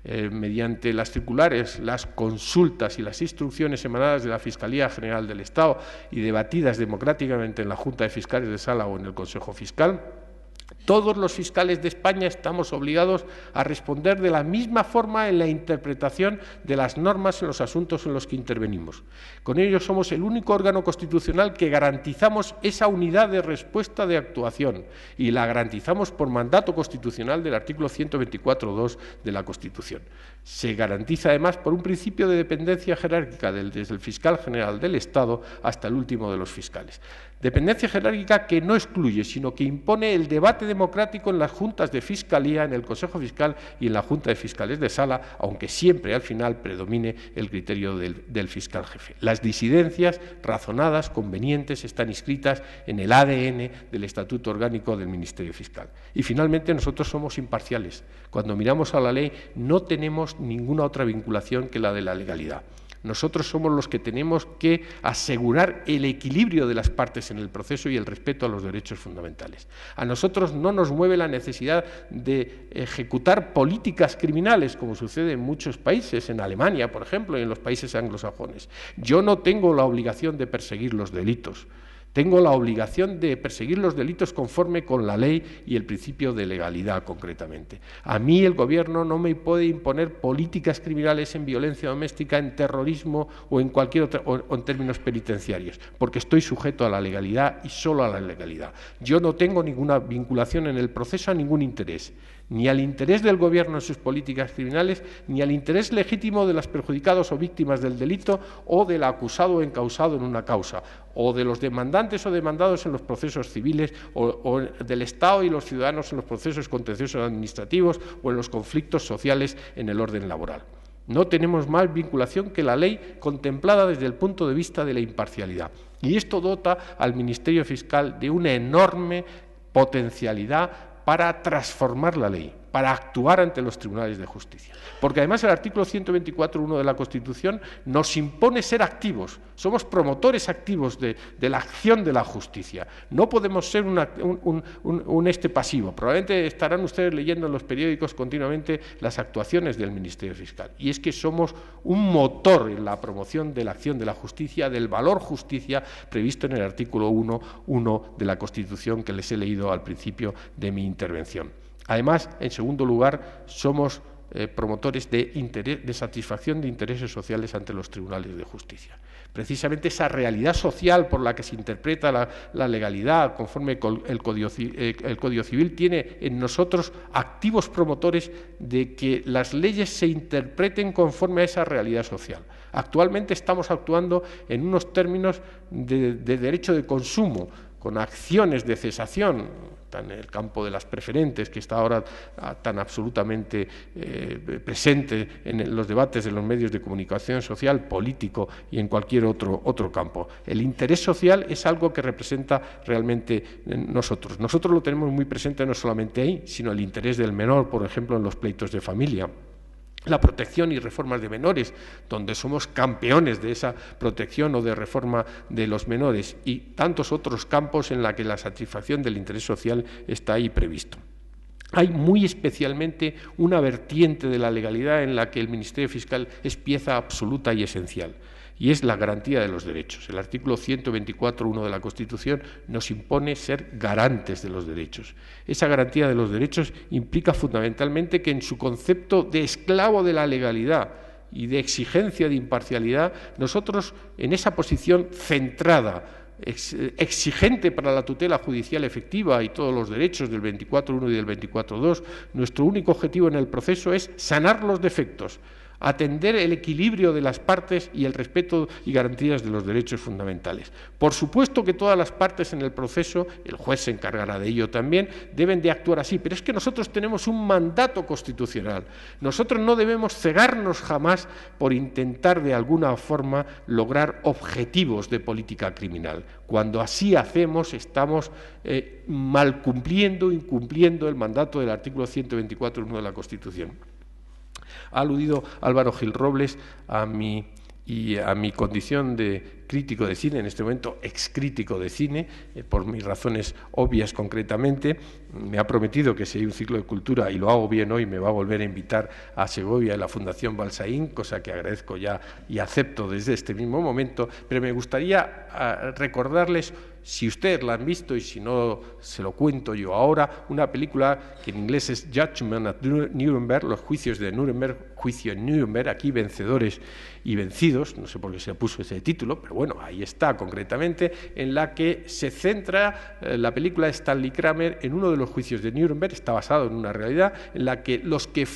Mediante las circulares, las consultas y las instrucciones emanadas de la Fiscalía General del Estado y debatidas democráticamente en la Junta de Fiscales de Sala o en el Consejo Fiscal, todos los fiscales de España estamos obligados a responder de la misma forma en la interpretación de las normas en los asuntos en los que intervenimos. Con ello somos el único órgano constitucional que garantizamos esa unidad de respuesta de actuación y la garantizamos por mandato constitucional del artículo 124.2 de la Constitución. Se garantiza además por un principio de dependencia jerárquica desde el fiscal general del Estado hasta el último de los fiscales. Dependencia jerárquica que no excluye, sino que impone el debate democrático en las juntas de fiscalía, en el Consejo Fiscal y en la Junta de Fiscales de Sala, aunque siempre al final predomine el criterio del fiscal jefe. Las disidencias razonadas, convenientes, están inscritas en el ADN del Estatuto Orgánico del Ministerio Fiscal. Y finalmente nosotros somos imparciales. Cuando miramos a la ley no tenemos ninguna otra vinculación que la de la legalidad. Nosotros somos los que tenemos que asegurar el equilibrio de las partes en el proceso y el respeto a los derechos fundamentales. A nosotros no nos mueve la necesidad de ejecutar políticas criminales, como sucede en muchos países, en Alemania, por ejemplo, y en los países anglosajones. Yo no tengo la obligación de perseguir los delitos. Tengo la obligación de perseguir los delitos conforme con la ley y el principio de legalidad, concretamente. A mí el Gobierno no me puede imponer políticas criminales en violencia doméstica, en terrorismo o en cualquier otra, o en términos penitenciarios, porque estoy sujeto a la legalidad y solo a la legalidad. Yo no tengo ninguna vinculación en el proceso a ningún interés, ni al interés del Gobierno en sus políticas criminales, ni al interés legítimo de los perjudicados o víctimas del delito o del acusado o encausado en una causa, o de los demandantes o demandados en los procesos civiles, o del Estado y los ciudadanos en los procesos contenciosos administrativos o en los conflictos sociales en el orden laboral. No tenemos más vinculación que la ley contemplada desde el punto de vista de la imparcialidad. Y esto dota al Ministerio Fiscal de una enorme potencialidad para transformar la ley, para actuar ante los tribunales de justicia. Porque además el artículo 124.1 de la Constitución nos impone ser activos, somos promotores activos de la acción de la justicia. No podemos ser un pasivo. Probablemente estarán ustedes leyendo en los periódicos continuamente las actuaciones del Ministerio Fiscal. Y es que somos un motor en la promoción de la acción de la justicia, del valor justicia previsto en el artículo 1.1 de la Constitución que les he leído al principio de mi intervención. Además, en segundo lugar, somos promotores de satisfacción de intereses sociales ante los tribunales de justicia. Precisamente esa realidad social por la que se interpreta la legalidad conforme con el Código Civil tiene en nosotros activos promotores de que las leyes se interpreten conforme a esa realidad social. Actualmente estamos actuando en unos términos de derecho de consumo, con acciones de cesación, en el campo de las preferentes, que está ahora tan absolutamente presente en los debates de los medios de comunicación social, político y en cualquier otro campo. El interés social es algo que representa realmente nosotros. Nosotros lo tenemos muy presente no solamente ahí, sino el interés del menor, por ejemplo, en los pleitos de familia. la protección y reformas de menores, donde somos campeones de esa protección o de reforma de los menores, y tantos otros campos en los que la satisfacción del interés social está ahí previsto. Hay muy especialmente una vertiente de la legalidad en la que el Ministerio Fiscal es pieza absoluta y esencial, y es la garantía de los derechos. El artículo 124.1 de la Constitución nos impone ser garantes de los derechos. Esa garantía de los derechos implica fundamentalmente que en su concepto de esclavo de la legalidad y de exigencia de imparcialidad, nosotros en esa posición centrada, exigente para la tutela judicial efectiva y todos los derechos del 24.1 y del 24.2, nuestro único objetivo en el proceso es sanar los defectos, atender el equilibrio de las partes y el respeto y garantías de los derechos fundamentales. Por supuesto que todas las partes en el proceso, el juez se encargará de ello también, deben de actuar así, pero es que nosotros tenemos un mandato constitucional. Nosotros no debemos cegarnos jamás por intentar de alguna forma lograr objetivos de política criminal. Cuando así hacemos, estamos mal cumpliendo, incumpliendo el mandato del artículo 124.1 de la Constitución. Ha aludido Álvaro Gil Robles a mi condición de crítico de cine, en este momento excrítico de cine, por mis razones obvias concretamente. Me ha prometido que si hay un ciclo de cultura, y lo hago bien hoy, me va a volver a invitar a Segovia y la Fundación Balsaín, cosa que agradezco ya y acepto desde este mismo momento, pero me gustaría recordarles, si ustedes la han visto y si no se lo cuento yo ahora, una película que en inglés es Judgment at Nuremberg, los juicios de Nuremberg, juicio en Nuremberg, aquí vencedores y vencidos, no sé por qué se puso ese título, pero bueno, ahí está concretamente, en la que se centra la película de Stanley Kramer en uno de los juicios de Nuremberg, está basado en una realidad en la que los que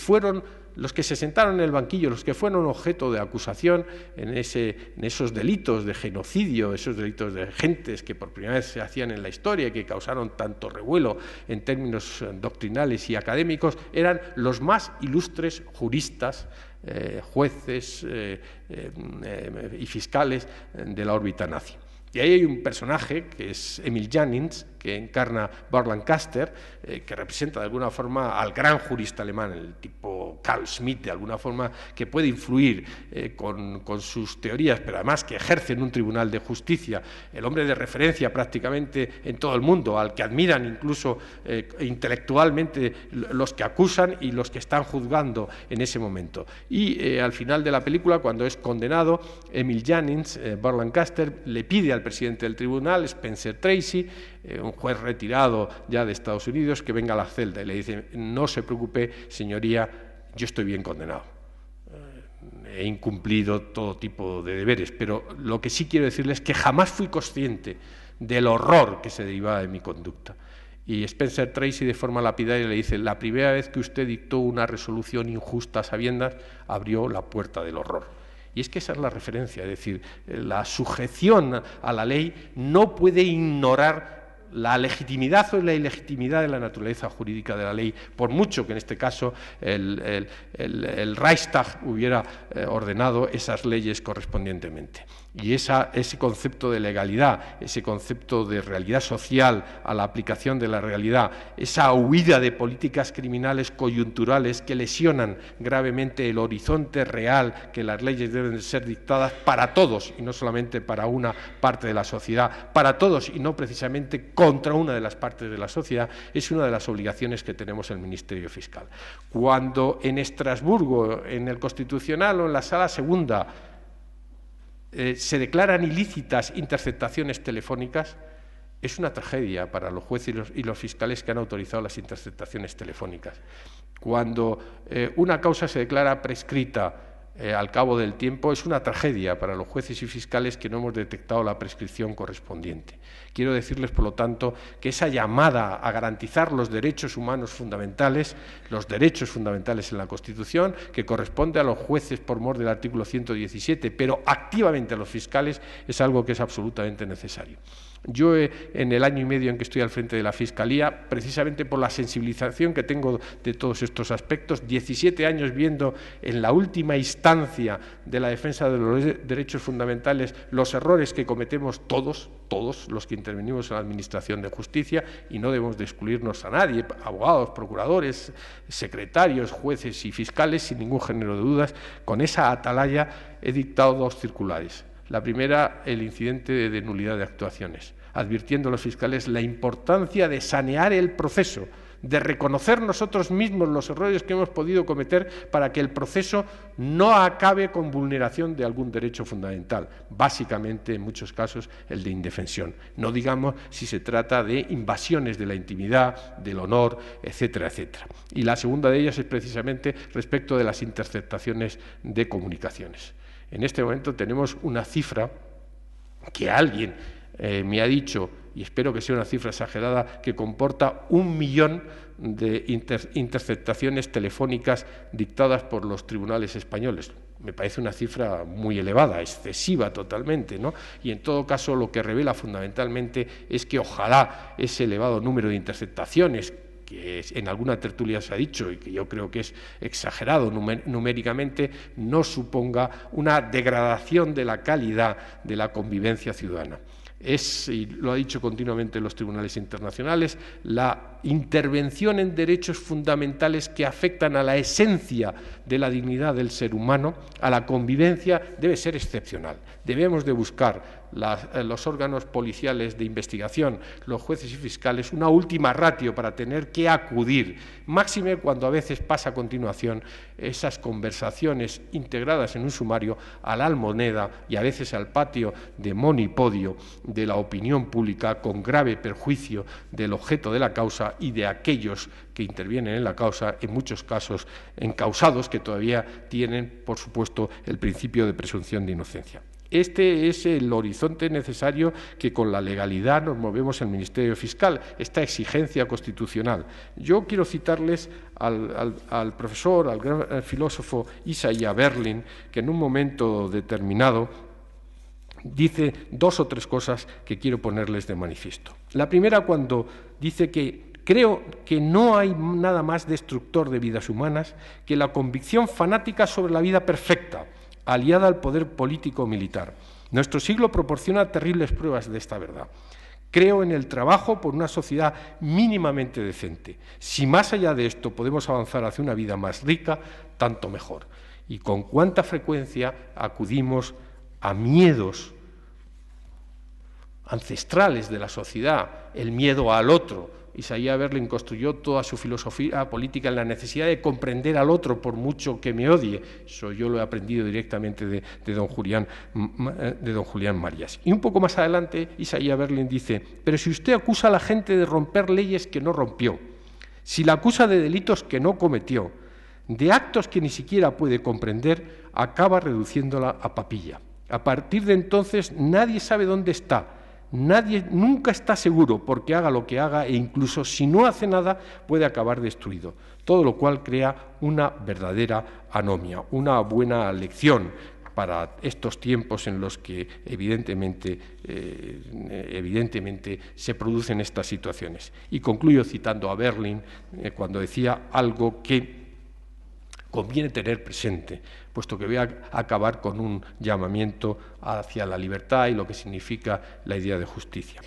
se sentaron en el banquillo, los que fueron objeto de acusación en esos delitos de genocidio, esos delitos de gentes que por primera vez se hacían en la historia y que causaron tanto revuelo en términos doctrinales y académicos, eran los más ilustres juristas, jueces y fiscales de la órbita nazi. Y ahí hay un personaje que es Emil Jannings, que encarna Burt Lancaster, que representa de alguna forma al gran jurista alemán, el tipo Carl Schmitt, de alguna forma, que puede influir con sus teorías, pero además que ejerce en un tribunal de justicia, el hombre de referencia prácticamente en todo el mundo, al que admiran incluso intelectualmente los que acusan y los que están juzgando en ese momento. Y al final de la película, cuando es condenado, Emil Jannings, Burt Lancaster, le pide al presidente del tribunal, Spencer Tracy, un juez retirado ya de Estados Unidos, que venga a la celda y le dice: no se preocupe, señoría, yo estoy bien condenado, he incumplido todo tipo de deberes, pero lo que sí quiero decirles es que jamás fui consciente del horror que se derivaba de mi conducta. Y Spencer Tracy, de forma lapidaria, le dice: la primera vez que usted dictó una resolución injusta a sabiendas, abrió la puerta del horror. Y es que esa es la referencia, es decir, la sujeción a la ley no puede ignorar la legitimidad o la ilegitimidad de la naturaleza jurídica de la ley, por mucho que en este caso el Reichstag hubiera ordenado esas leyes correspondientemente. Y ese concepto de legalidad, ese concepto de realidad social a la aplicación de la realidad, esa huida de políticas criminales coyunturales que lesionan gravemente el horizonte real que las leyes deben ser dictadas para todos y no solamente para una parte de la sociedad, para todos y no precisamente contra una de las partes de la sociedad, es una de las obligaciones que tenemos el Ministerio Fiscal. Cuando en Estrasburgo, en el Constitucional o en la Sala Segunda, se declaran ilícitas interceptaciones telefónicas, es una tragedia para los jueces y los fiscales que han autorizado las interceptaciones telefónicas. Cuando una causa se declara prescrita al cabo del tiempo, es una tragedia para los jueces y fiscales que no hemos detectado la prescripción correspondiente. Quiero decirles, por lo tanto, que esa llamada a garantizar los derechos humanos fundamentales, los derechos fundamentales en la Constitución, que corresponde a los jueces por mor del artículo 117, pero activamente a los fiscales, es algo que es absolutamente necesario. Yo, en el año y medio en que estoy al frente de la Fiscalía, precisamente por la sensibilización que tengo de todos estos aspectos, 17 años viendo en la última instancia de la defensa de los derechos fundamentales los errores que cometemos todos los que intervenimos en la Administración de Justicia, y no debemos de excluirnos a nadie, abogados, procuradores, secretarios, jueces y fiscales, sin ningún género de dudas. Con esa atalaya he dictado 2 circulares. La primera, el incidente de nulidad de actuaciones, advirtiendo a los fiscales la importancia de sanear el proceso, de reconocer nosotros mismos los errores que hemos podido cometer para que el proceso no acabe con vulneración de algún derecho fundamental, básicamente, en muchos casos, el de indefensión. No digamos si se trata de invasiones de la intimidad, del honor, etcétera, etcétera. Y la segunda de ellas es precisamente respecto de las interceptaciones de comunicaciones. En este momento tenemos una cifra que alguien me ha dicho, y espero que sea una cifra exagerada, que comporta 1 millón de interceptaciones telefónicas dictadas por los tribunales españoles. Me parece una cifra muy elevada, excesiva totalmente, ¿no? Y en todo caso lo que revela fundamentalmente es que ojalá ese elevado número de interceptaciones, que en alguna tertulia se ha dicho y que yo creo que es exagerado numéricamente, no suponga una degradación de la calidad de la convivencia ciudadana. Es, y lo ha dicho continuamente en los tribunales internacionales, la intervención en derechos fundamentales que afectan a la esencia de la dignidad del ser humano, a la convivencia, debe ser excepcional. Debemos de buscar los órganos policiales de investigación, los jueces y fiscales, una última ratio para tener que acudir, máxime cuando a veces pasa a continuación esas conversaciones integradas en un sumario a la almoneda y a veces al patio de monipodio de la opinión pública, con grave perjuicio del objeto de la causa y de aquellos que intervienen en la causa, en muchos casos encausados, que todavía tienen, por supuesto, el principio de presunción de inocencia. Este es el horizonte necesario que con la legalidad nos movemos el Ministerio Fiscal, esta exigencia constitucional. Yo quiero citarles al profesor, al gran filósofo Isaiah Berlin, que en un momento determinado dice 2 o 3 cosas que quiero ponerles de manifiesto. La primera, cuando dice que creo que no hay nada más destructor de vidas humanas que la convicción fanática sobre la vida perfecta, aliada al poder político o militar. Nuestro siglo proporciona terribles pruebas de esta verdad. Creo en el trabajo por una sociedad mínimamente decente. Si más allá de esto podemos avanzar hacia una vida más rica, tanto mejor. Y con cuánta frecuencia acudimos a miedos ancestrales de la sociedad, el miedo al otro. Isaiah Berlin construyó toda su filosofía política en la necesidad de comprender al otro por mucho que me odie. Eso yo lo he aprendido directamente de don Julián Marías. Y un poco más adelante Isaiah Berlin dice: pero si usted acusa a la gente de romper leyes que no rompió, si la acusa de delitos que no cometió, de actos que ni siquiera puede comprender, acaba reduciéndola a papilla. A partir de entonces nadie sabe dónde está. Nadie nunca está seguro porque haga lo que haga, e incluso si no hace nada puede acabar destruido, todo lo cual crea una verdadera anomia, una buena lección para estos tiempos en los que evidentemente se producen estas situaciones. Y concluyo citando a Berlin cuando decía algo que conviene tener presente, puesto que voy a acabar con un llamamiento hacia la libertad y lo que significa la idea de justicia.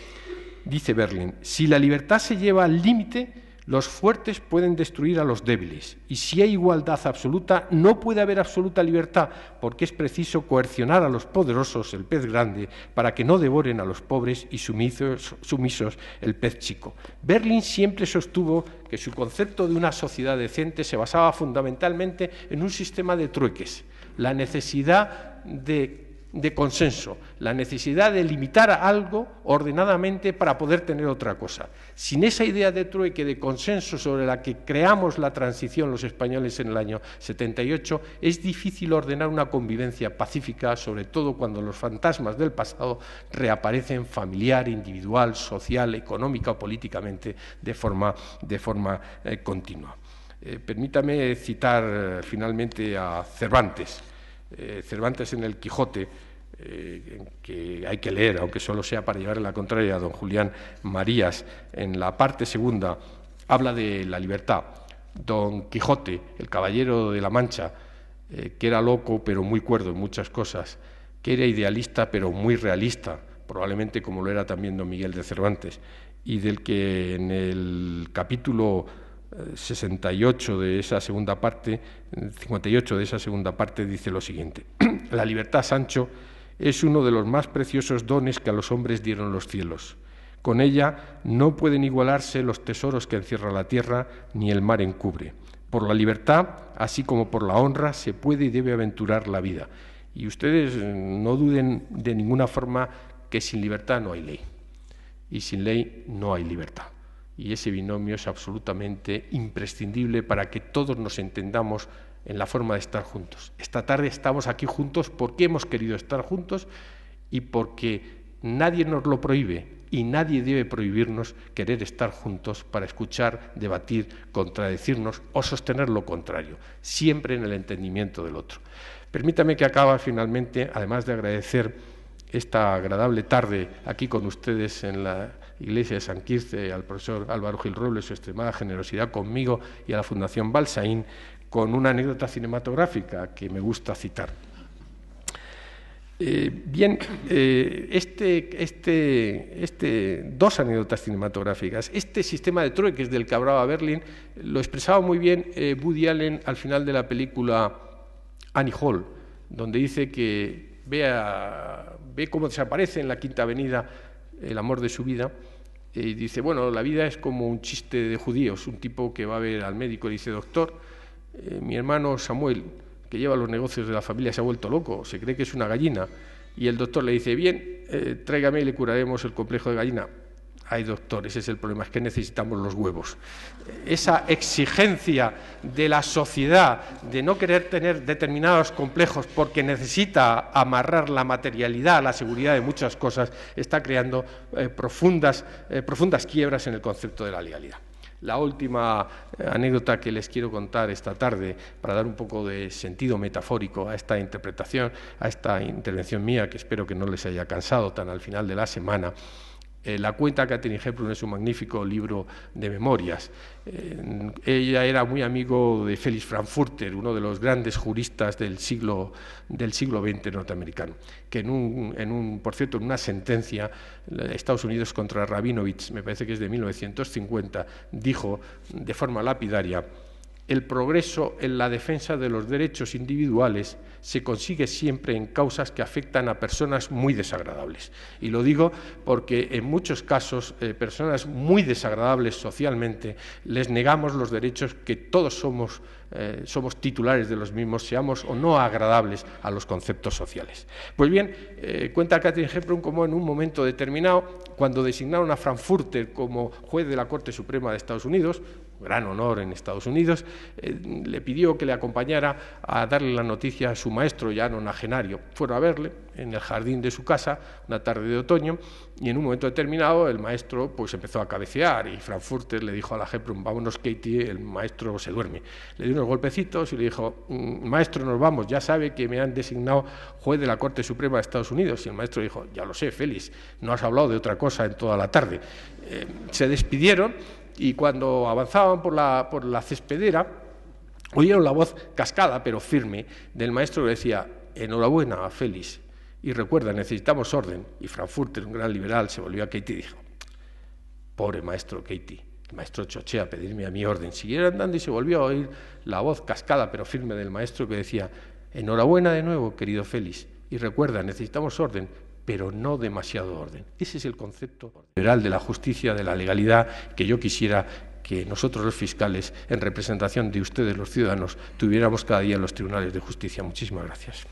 Dice Berlin: si la libertad se lleva al límite, los fuertes pueden destruir a los débiles, y si hay igualdad absoluta, no puede haber absoluta libertad, porque es preciso coercionar a los poderosos, el pez grande, para que no devoren a los pobres y sumisos, el pez chico. Berlin siempre sostuvo que su concepto de una sociedad decente se basaba fundamentalmente en un sistema de trueques, la necesidad de consenso, la necesidad de limitar algo ordenadamente para poder tener otra cosa. Sin esa idea de trueque, de consenso sobre la que creamos la transición los españoles en el año 78, es difícil ordenar una convivencia pacífica, sobre todo cuando los fantasmas del pasado reaparecen familiar, individual, social, económica o políticamente de forma continua. Permítame citar finalmente a Cervantes. Cervantes en el Quijote que hay que leer, aunque solo sea para llevar la contraria a don Julián Marías, en la parte segunda, habla de la libertad. Don Quijote, el caballero de la Mancha, que era loco pero muy cuerdo en muchas cosas, que era idealista pero muy realista, probablemente como lo era también don Miguel de Cervantes, y del que en el capítulo 68 de esa segunda parte, 58 de esa segunda parte, dice lo siguiente: la libertad, Sancho, es uno de los más preciosos dones que a los hombres dieron los cielos. Con ella no pueden igualarse los tesoros que encierra la tierra ni el mar encubre. Por la libertad, así como por la honra, se puede y debe aventurar la vida. Y ustedes no duden de ninguna forma que sin libertad no hay ley. Y sin ley no hay libertad. Y ese binomio es absolutamente imprescindible para que todos nos entendamos en la forma de estar juntos. Esta tarde estamos aquí juntos porque hemos querido estar juntos y porque nadie nos lo prohíbe. Y nadie debe prohibirnos querer estar juntos para escuchar, debatir, contradecirnos o sostener lo contrario, siempre en el entendimiento del otro. Permítame que acabe finalmente, además de agradecer esta agradable tarde aquí con ustedes en la iglesia de San Quirce, al profesor Álvaro Gil Robles, su extremada generosidad conmigo y a la Fundación Balsaín, con una anécdota cinematográfica que me gusta citar. Dos anécdotas cinematográficas. Este sistema de trueques del que hablaba Berlín lo expresaba muy bien Woody Allen al final de la película Annie Hall, donde dice que ve cómo desaparece en la Quinta Avenida el amor de su vida, y dice, bueno, la vida es como un chiste de judíos, un tipo que va a ver al médico y dice, doctor, mi hermano Samuel, que lleva los negocios de la familia, se ha vuelto loco, se cree que es una gallina. Y el doctor le dice, bien, tráigame y le curaremos el complejo de gallina. Ay, doctor, ese es el problema, es que necesitamos los huevos. Esa exigencia de la sociedad de no querer tener determinados complejos porque necesita amarrar la materialidad, la seguridad de muchas cosas, está creando profundas quiebras en el concepto de la legalidad. La última anécdota que les quiero contar esta tarde, para dar un poco de sentido metafórico a esta interpretación, a esta intervención mía, que espero que no les haya cansado tan al final de la semana, la cuenta Katharine Hepburn en su magnífico libro de memorias. Ella era muy amigo de Felix Frankfurter, uno de los grandes juristas del siglo XX norteamericano, que por cierto, en una sentencia de Estados Unidos contra Rabinovich, me parece que es de 1950, dijo de forma lapidaria: el progreso en la defensa de los derechos individuales se consigue siempre en causas que afectan a personas muy desagradables. Y lo digo porque en muchos casos personas muy desagradables socialmente les negamos los derechos que todos somos titulares de los mismos, seamos o no agradables a los conceptos sociales. Pues bien, cuenta Katharine Hepburn como en un momento determinado, cuando designaron a Frankfurter como juez de la Corte Suprema de Estados Unidos, gran honor en Estados Unidos, le pidió que le acompañara a darle la noticia a su maestro ya nonagenario. Fueron a verle en el jardín de su casa una tarde de otoño y en un momento determinado el maestro pues empezó a cabecear y Frankfurter le dijo a la Hepburn, vámonos Katie, el maestro se duerme. Le dio unos golpecitos y le dijo, maestro, nos vamos, ya sabe que me han designado juez de la Corte Suprema de Estados Unidos. Y el maestro dijo, ya lo sé, Félix, no has hablado de otra cosa en toda la tarde. Se despidieron. Y cuando avanzaban por la cespedera, oyeron la voz cascada, pero firme, del maestro que decía, enhorabuena, Félix, y recuerda, necesitamos orden. Y Frankfurter, un gran liberal, se volvió a Katie y dijo, pobre maestro Katie, el maestro chochea a pedirme a mi orden. Siguieron andando y se volvió a oír la voz cascada, pero firme del maestro que decía, enhorabuena de nuevo, querido Félix, y recuerda, necesitamos orden, pero no demasiado orden. Ese es el concepto liberal de la justicia, de la legalidad, que yo quisiera que nosotros los fiscales, en representación de ustedes los ciudadanos, tuviéramos cada día en los tribunales de justicia. Muchísimas gracias.